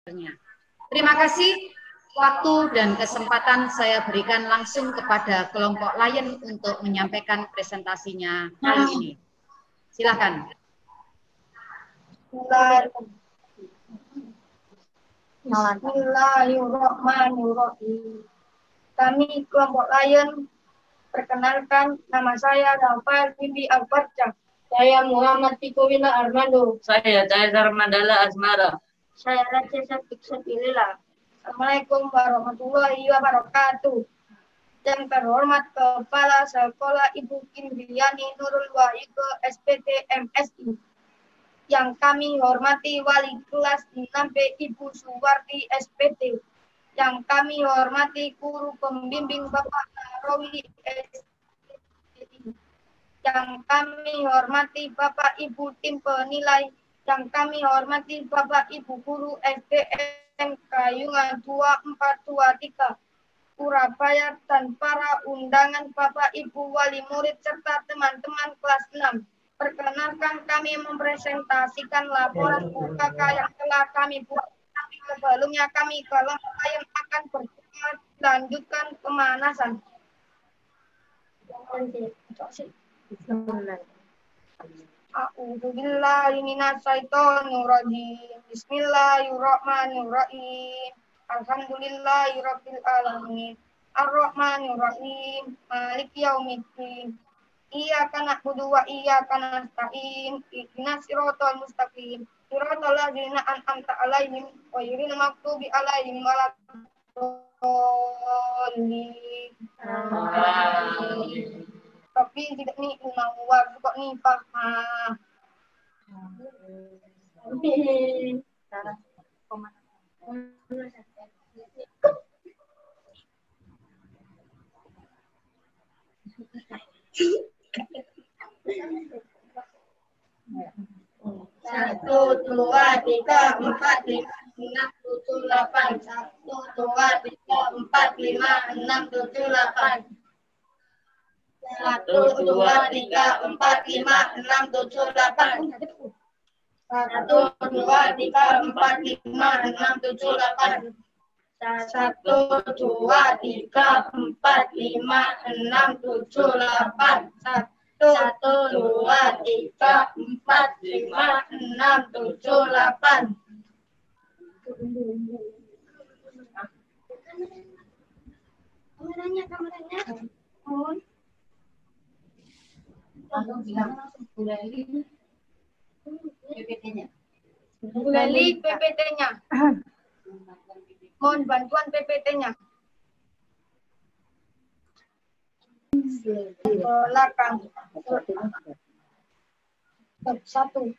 Terima kasih. Waktu dan kesempatan saya berikan langsung kepada kelompok Lion untuk menyampaikan presentasinya kali ini. Silakan. Bismillahirrahmanirrahim. Kami kelompok Lion, perkenalkan nama saya Rafael Bindi Albarca. Saya Muhammad Fikowina Armando. Saya Caesar Mandala Asmara. Saya Raja Sabik Sapilila. Assalamualaikum warahmatullahi wabarakatuh. Yang terhormat Kepala Sekolah Ibu Indriani Nurul Wahid SPT MSI. Yang kami hormati Wali Kelas 6B Ibu Suwarti SPT. Yang kami hormati Guru Pembimbing Bapak Narawi SPT. Yang kami hormati Bapak Ibu Tim Penilai. Yang kami hormati Bapak Ibu Guru SDN Kayungan 2423 Surabaya dan para undangan Bapak Ibu Wali Murid serta teman-teman kelas 6. Perkenalkan kami mempresentasikan laporan UKK yang telah kami buat. Tapi sebelumnya kami kelompok yang akan lanjutkan pemanasan. A'udzubillahi minasyaitonirrajim. Bismillahirrahmanirrahim. Alhamdulillahirabbil alamin. Arrahmanirrahim. Maliki yaumiddin. Iyyaka na'budu wa iyyaka nasta'in. Ihdinas siratal mustaqim. Siratal ladzina an'amta 'alaihim ghairil maghdubi 'alaihim waladdallin. Amin. Tapi tidak ni umawar kok ni paham. Satu, dua, tiga, empat, lima, enam, tujuh, delapan. 1, 2, 3, 4, 5, 6, 7, 8. 1, 2, 3, 4, 5, 6, 7, 8. 1, 2, 3, 4, 5, 6, 7, 8. 1, 2, 3, 4, 5, 6, 7, 8. 1, 2, 3, 4, 5, 6, 7, 8. Kameranya. Gali PPT-nya. Mohon bantuan PPT-nya. Belakang. Bab 1.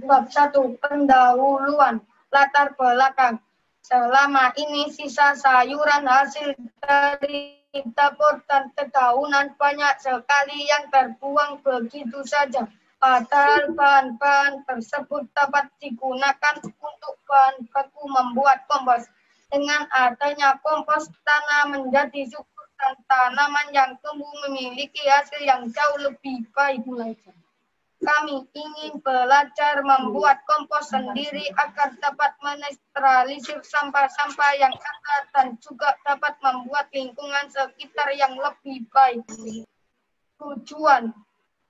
Bab 1. Pendahuluan. Latar belakang. Selama ini sisa sayuran hasil dari dapur dan dedaunan banyak sekali yang terbuang begitu saja. Padahal bahan-bahan tersebut dapat digunakan untuk bahan baku membuat kompos. Dengan adanya kompos, tanah menjadi subur dan tanaman yang tumbuh memiliki hasil yang jauh lebih baik. Kami ingin belajar membuat kompos sendiri agar dapat menetralisir sampah-sampah yang ada dan juga dapat membuat lingkungan sekitar yang lebih baik. Tujuan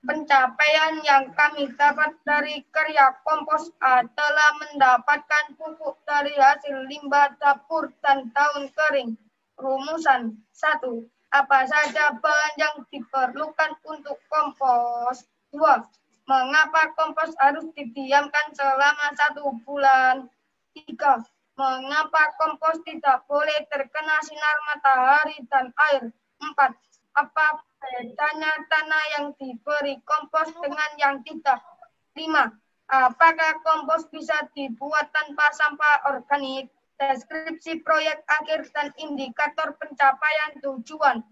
pencapaian yang kami dapat dari karya kompos adalah mendapatkan pupuk dari hasil limbah dapur dan daun kering. Rumusan 1. Apa saja bahan yang diperlukan untuk kompos? 2. Mengapa kompos harus didiamkan selama 1 bulan? 3. Mengapa kompos tidak boleh terkena sinar matahari dan air? 4. Apa bedanya tanah yang diberi kompos dengan yang tidak? 5. Apakah kompos bisa dibuat tanpa sampah organik? Deskripsi proyek akhir dan indikator pencapaian tujuan.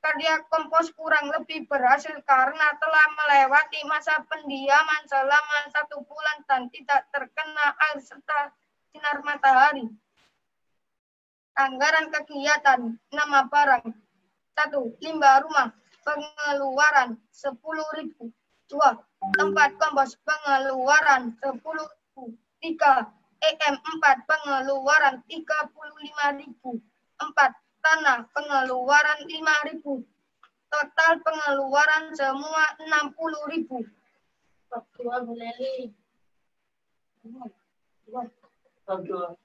Karya kompos kurang lebih berhasil karena telah melewati masa pendiaman selama 1 bulan dan tidak terkena air serta sinar matahari. Anggaran kegiatan, nama barang. 1. Limbah rumah, pengeluaran 10.000. 2. Tempat kompos, pengeluaran 10.000. 3. 4 pengeluaran 35.000. 4 tanah pengeluaran 5.000. Total pengeluaran semua 60.000. Bab 2.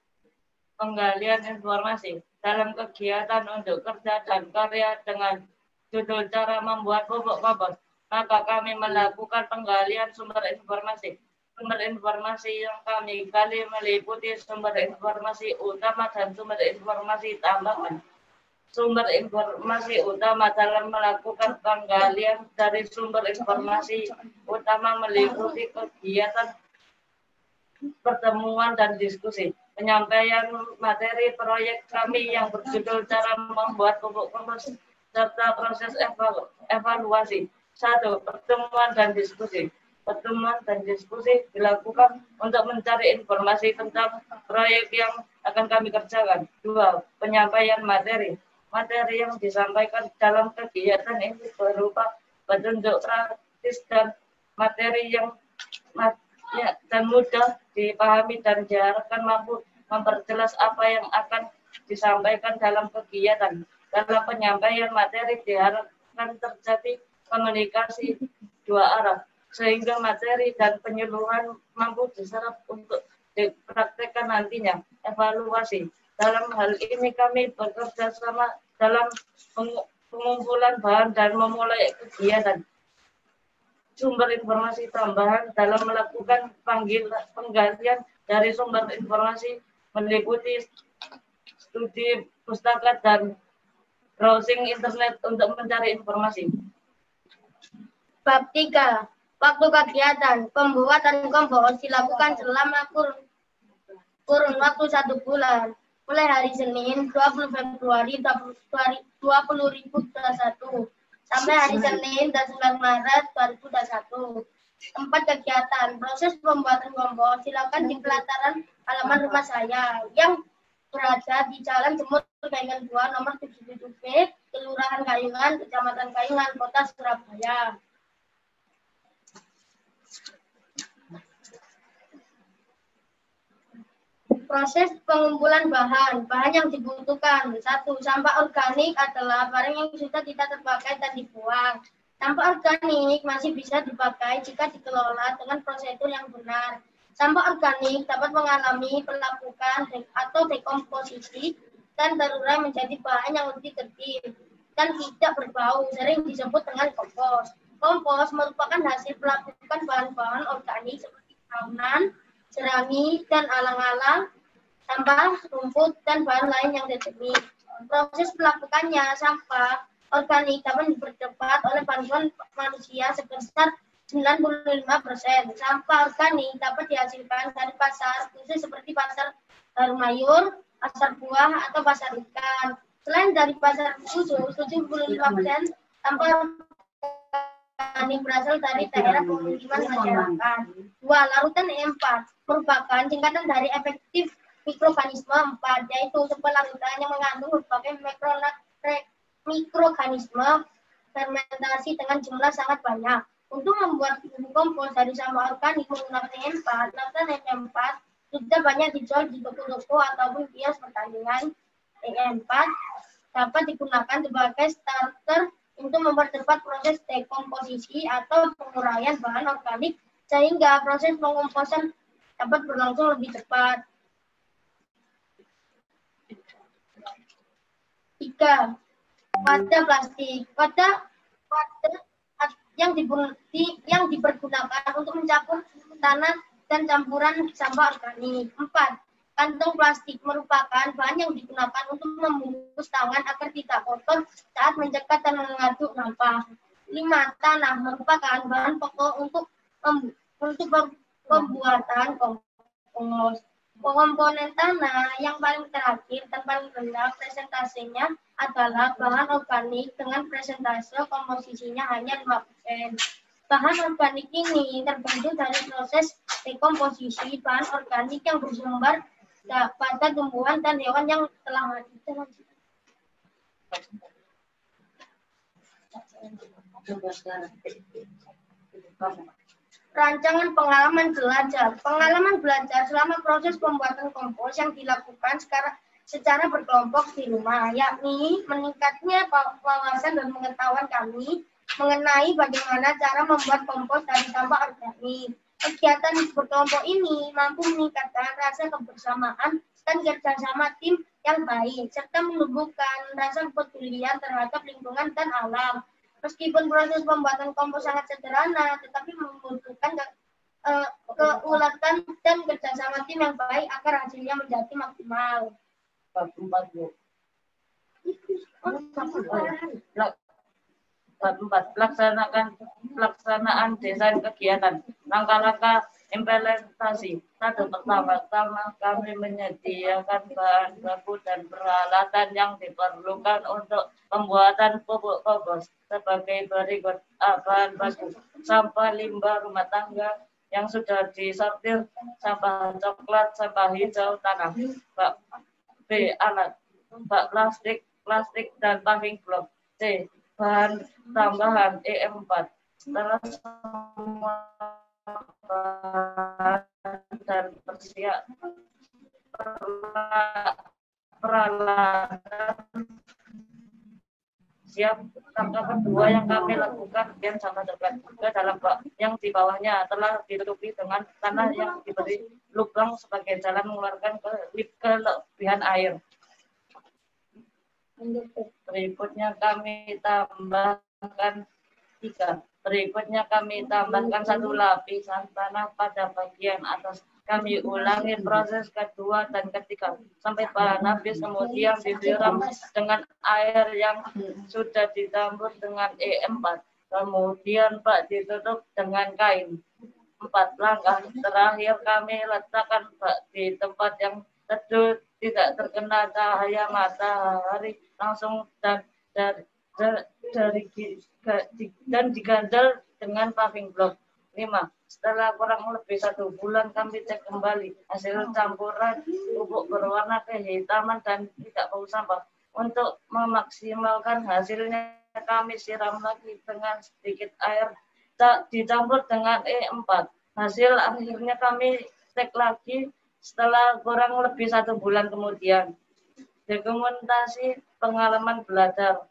Penggalian informasi dalam kegiatan untuk kerja dan karya dengan judul cara membuat pupuk kompos, maka kami melakukan penggalian sumber informasi. Sumber informasi yang kami gali meliputi sumber informasi utama dan sumber informasi tambahan. Sumber informasi utama dalam melakukan penggalian dari sumber informasi utama meliputi kegiatan pertemuan dan diskusi, penyampaian materi proyek kami yang berjudul cara membuat pupuk kompos, serta proses evaluasi. 1. Pertemuan dan diskusi. Pertemuan dan diskusi dilakukan untuk mencari informasi tentang proyek yang akan kami kerjakan. 2. Penyampaian materi. Materi yang disampaikan dalam kegiatan ini berupa petunjuk praktis dan materi yang dan mudah dipahami dan diharapkan mampu memperjelas apa yang akan disampaikan dalam kegiatan. Dalam penyampaian materi diharapkan terjadi komunikasi dua arah, sehingga materi dan penyuluhan mampu diserap untuk dipraktekkan nantinya. Evaluasi. Dalam hal ini kami bekerja sama dalam pengumpulan bahan dan memulai kegiatan. Sumber informasi tambahan dalam melakukan penggalian dari sumber informasi meliputi studi pustaka dan browsing internet untuk mencari informasi. Bab 3. Waktu kegiatan pembuatan kompos dilakukan selama kurun waktu 1 bulan. Mulai hari Senin 20 Februari 2021 sampai hari Senin 9 Maret 2021. Tempat kegiatan proses pembuatan kompos dilakukan di pelataran halaman rumah saya yang berada di Jalan Jemur Kayungan 2 nomor 77B, Kelurahan Kayungan, Kecamatan Kayungan, Kota Surabaya. Proses pengumpulan bahan yang dibutuhkan. 1. Sampah organik adalah barang yang sudah tidak terpakai dan dibuang. Sampah organik masih bisa dipakai jika dikelola dengan prosedur yang benar. Sampah organik dapat mengalami pelapukan atau dekomposisi dan terurai menjadi bahan yang lebih tertib dan tidak berbau, sering disebut dengan kompos. Kompos merupakan hasil pelapukan bahan-bahan organik seperti daunan, jerami, dan alang-alang, sampah, rumput, dan bahan lain yang terjemih. Proses pelapukannya sampah organik dapat dipercepat oleh bantuan manusia sebesar 95%. Sampah organik dapat dihasilkan dari pasar khusus seperti pasar Mayur, pasar buah, atau pasar ikan. Selain dari pasar khusus, 75% sampah organik berasal dari daerah pemukiman masyarakat. 2. Larutan E4 merupakan singkatan dari efektif mikroorganisme 4, yaitu sebuah larutan yang mengandung berbagai mikroorganisme fermentasi dengan jumlah sangat banyak. Untuk membuat bubuk kompos dari sampah organik menggunakan E4, larutan E4 sudah banyak dijual di toko-toko ataupun kios pertanian. E4 dapat digunakan sebagai starter untuk mempercepat proses dekomposisi atau penguraian bahan organik sehingga proses pengomposan dapat berlangsung lebih cepat. 3. Wadah plastik. Wadah yang dipergunakan untuk mencampur tanah dan campuran sampah organik. 4. Kantong plastik merupakan bahan yang digunakan untuk membungkus tangan agar tidak kotor saat mencegat dan mengaduk sampah. 5. Tanah merupakan bahan pokok untuk pembuatan kompos. Komponen tanah yang paling terakhir dan paling rendah presentasinya adalah bahan organik dengan presentase komposisinya hanya 5%. Bahan organik ini terbentuk dari proses dekomposisi bahan organik yang bersumber pada tumbuhan dan hewan yang telah mati. Rancangan pengalaman belajar. Pengalaman belajar selama proses pembuatan kompos yang dilakukan secara berkelompok di rumah, yakni meningkatnya wawasan dan pengetahuan kami mengenai bagaimana cara membuat kompos dari sampah organik. Kegiatan berkelompok ini mampu meningkatkan rasa kebersamaan dan kerjasama tim yang baik, serta menumbuhkan rasa kepedulian terhadap lingkungan dan alam. Meskipun proses pembuatan kompos sangat sederhana, tetapi membutuhkan keulatan dan kerjasama tim yang baik agar hasilnya menjadi maksimal. Bab 4, Bu. Bab 4. Pelaksanaan desain kegiatan. Langkah-langkah implementasi. Pertama kami menyediakan bahan baku dan peralatan yang diperlukan untuk pembuatan pupuk kompos sebagai berikut: bahan baku: sampah limbah rumah tangga yang sudah disortir, sampah coklat, sampah hijau tanah. B. Alat: bak plastik dan paving block. C. Bahan tambahan EM4. Setelah semua dan peralatan siap, langkah kedua yang kami lakukan dan sampah coklat ke dalam bak yang di bawahnya telah ditutupi dengan tanah yang diberi lubang sebagai jalan mengeluarkan kelebihan air. Berikutnya kami tambahkan satu lapisan tanah pada bagian atas. Kami ulangi proses kedua dan ketiga sampai bahan habis, kemudian disiram dengan air yang sudah dicampur dengan EM4. Kemudian bak ditutup dengan kain. 4. Langkah terakhir kami letakkan bak di tempat yang teduh, tidak terkena cahaya matahari langsung dan diganjal dengan paving block. 5. Setelah kurang lebih 1 bulan kami cek kembali hasil campuran pupuk berwarna kehitaman dan tidak bau sampah. Untuk memaksimalkan hasilnya kami siram lagi dengan sedikit air dicampur dengan E4. Hasil akhirnya kami cek lagi setelah kurang lebih 1 bulan kemudian. Dokumentasi pengalaman belajar.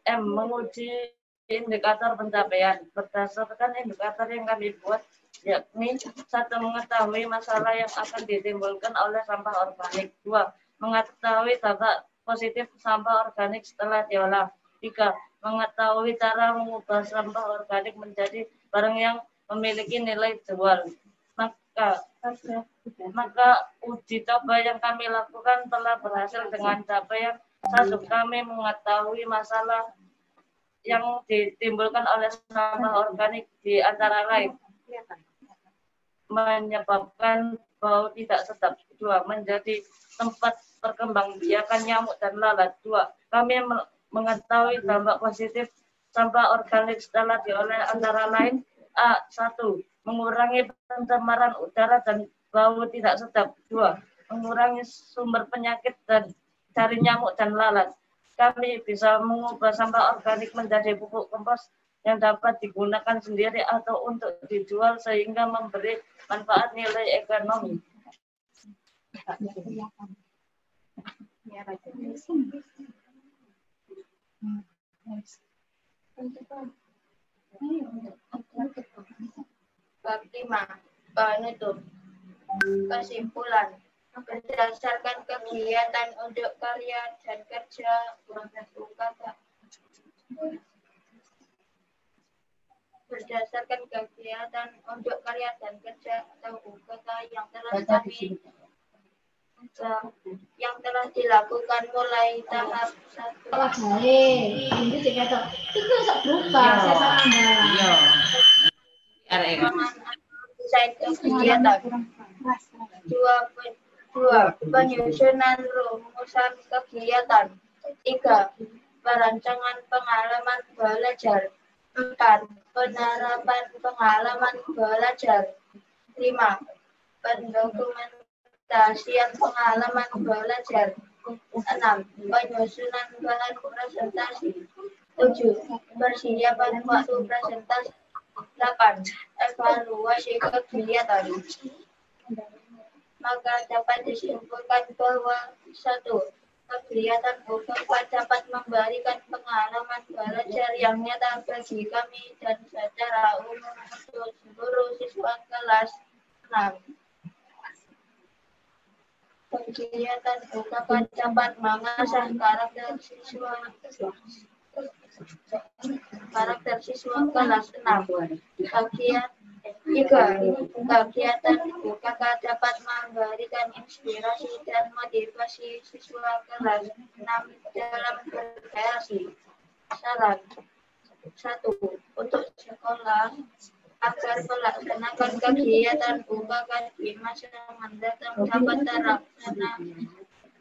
Menguji indikator pencapaian. Berdasarkan indikator yang kami buat, yakni 1. Mengetahui masalah yang akan ditimbulkan oleh sampah organik. 2. Mengetahui dampak positif sampah organik setelah diolah. 3. Mengetahui cara mengubah sampah organik menjadi barang yang memiliki nilai jual. Maka uji coba yang kami lakukan telah berhasil dengan capaian. 1. Kami mengetahui masalah yang ditimbulkan oleh sampah organik di antara lain menyebabkan bau tidak sedap. 2. Menjadi tempat perkembangbiakan nyamuk dan lalat. 2. Kami mengetahui dampak positif sampah organik setelah diolah antara lain: 1. Mengurangi pencemaran udara dan bau tidak sedap. 2. Mengurangi sumber penyakit dan cari nyamuk dan lalat. Kami bisa mengubah sampah organik menjadi pupuk kompos yang dapat digunakan sendiri atau untuk dijual sehingga memberi manfaat nilai ekonomi. Bab 5. Penutup. Kesimpulan. Berdasarkan kegiatan untuk karya dan kerja atau UKK yang telah dilakukan mulai tahap 1. Desain kegiatan. 2. Penyusunan rumusan kegiatan. 3. Perancangan pengalaman belajar. 4. Penerapan pengalaman belajar. 5. Pendokumentasian pengalaman belajar. 6. Penyusunan bahan presentasi. 7. Persiapan waktu presentasi. 8. Evaluasi kegiatan. Maka dapat disimpulkan bahwa 1. Kegiatan UKK dapat memberikan pengalaman belajar yang nyata bagi kami dan secara umum untuk seluruh siswa kelas 6. Kegiatan UKK dapat mengasah karakter siswa kelas 6. Kegiatan UKK dapat memberikan inspirasi dan motivasi siswa kelas 6 dalam berkreasi. Saran 1. Untuk sekolah agar melaksanakan kegiatan UKK di masa mendatang dapat terlaksana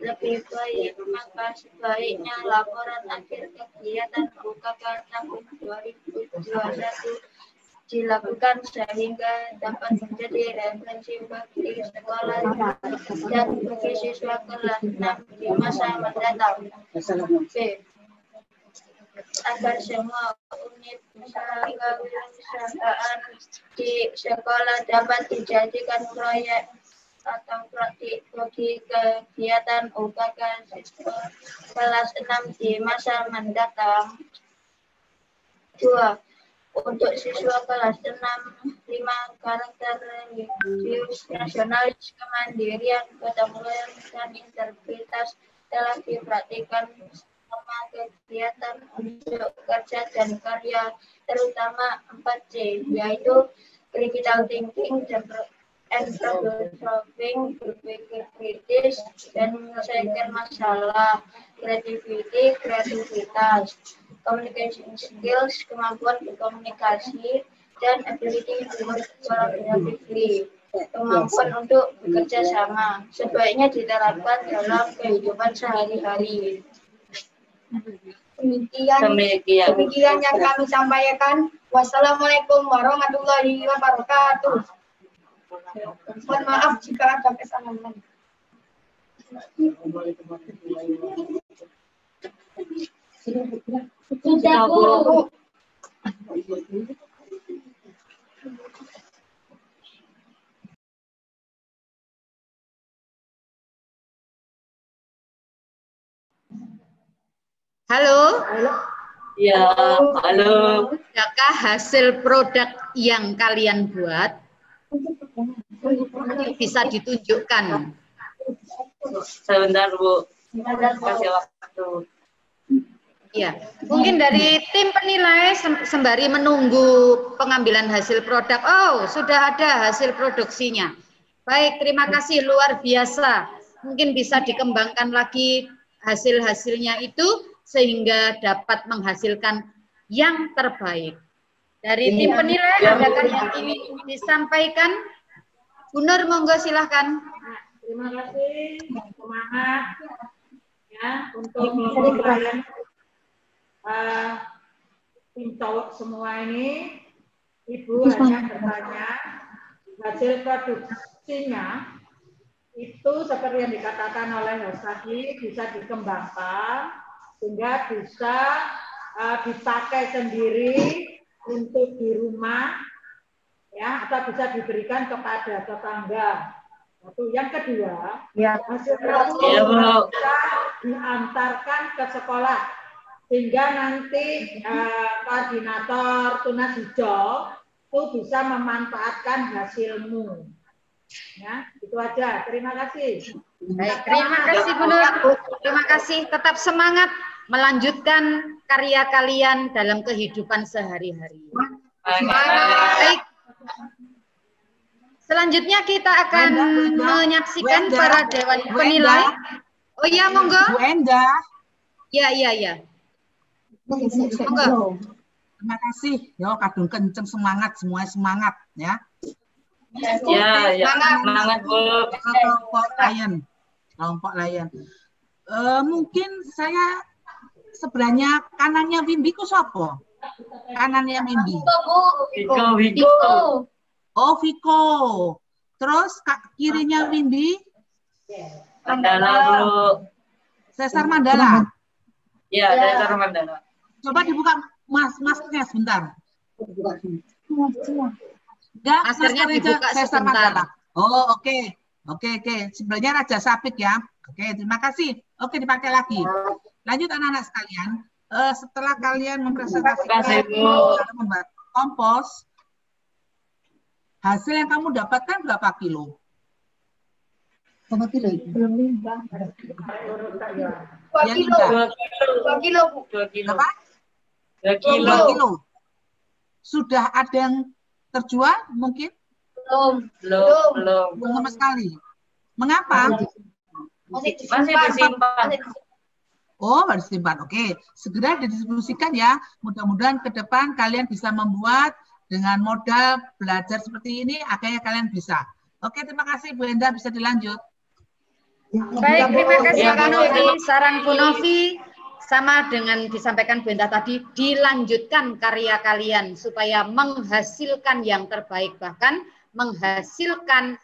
lebih baik, maka sebaiknya laporan akhir kegiatan UKK tahun 2021 dilakukan sehingga dapat menjadi referensi bagi sekolah dan bagi siswa kelas 6 di masa mendatang. B. Agar semua unit kewirausahaan di sekolah dapat dijadikan proyek atau praktik bagi kegiatan UKK siswa kelas 6 di masa mendatang. 2. Untuk siswa kelas 6, 5 karakter religius, nasionalis, kemandirian, gotong royong, dan integritas telah dipraktikkan selama kegiatan untuk kerja dan karya, terutama 4C, yaitu critical thinking and problem solving, berpikir kritis, dan menyelesaikan masalah, creativity, kreativitas, communication skills, kemampuan berkomunikasi, dan ability to work collaboratively, kemampuan untuk bekerja sama, sebaiknya diterapkan dalam kehidupan sehari-hari. Demikian yang kami sampaikan. Wassalamualaikum warahmatullahi wabarakatuh. Mohon maaf jika ada kesalahan. Sudah, Bu. Halo. Ya, halo. Adakah hasil produk yang kalian buat bisa ditunjukkan? Sebentar, Bu. Kasih waktu. Ya, mungkin dari tim penilai sembari menunggu pengambilan hasil produk. Oh, sudah ada hasil produksinya. Baik, terima kasih, luar biasa. Mungkin bisa dikembangkan lagi hasil-hasilnya itu sehingga dapat menghasilkan yang terbaik. Dari tim penilai, adakah yang ingin disampaikan? Bu Nur, monggo silahkan. Terima kasih, semangat ya untuk kalian. Tim cowok semua ini, Ibu hanya bertanya hasil produksinya itu seperti yang dikatakan oleh Mas tadi bisa dikembangkan sehingga bisa dipakai sendiri untuk di rumah ya atau bisa diberikan kepada tetangga. Satu, yang kedua, hasil produksi bisa diantarkan ke sekolah. Sehingga nanti koordinator Tunas Hijau itu bisa memanfaatkan hasilmu. Ya, itu aja. Terima kasih. Baik, terima kasih Bu Nur. Terima kasih. Tetap semangat melanjutkan karya kalian dalam kehidupan sehari-hari. Baik. Selanjutnya kita akan menyaksikan para dewan penilai. Oh iya, monggo. Bu Enda. Ya. Terima kasih. Yo, kadung kenceng semangat, semuanya semangat ya. Ya, semangat Bu. Kelompok layan. Mungkin saya sebenarnya kanannya Wimbi ku sapa? Kanannya Wimbi. Viko. Oh, Viko. Terus kirinya Wimbi? Mandala, Bu. Cesar Mandala. Ya, Cesar Mandala. Coba dibuka masnya sebentar. Enggak, Maskernya dibuka saya sama sebentar. Pak. Oh, oke. Oke. Sebenarnya Raja Sapit ya. Oke, terima kasih. Oke, dipakai lagi. Lanjut anak-anak sekalian. Setelah kalian mempresentasikan cara membuat kompos, hasil yang kamu dapatkan berapa kilo? Berapa kilo itu? Belum limbah. 2 kilo. 2 kilo, Bu. 2 kilo. Berapa? 2 kilo. 2 kilo. Sudah ada yang terjual mungkin? Belum. Belum sama sekali. Mengapa? Masih disimpan. Oh, harus disimpan. Oke, segera didistribusikan ya. Mudah-mudahan ke depan kalian bisa membuat dengan modal belajar seperti ini, akhirnya kalian bisa. Oke, terima kasih Bu Enda, bisa dilanjut. Baik, terima kasih Kak Novi. Saran Bu Novi sama dengan disampaikan Bu Enda tadi, dilanjutkan karya kalian supaya menghasilkan yang terbaik, bahkan menghasilkan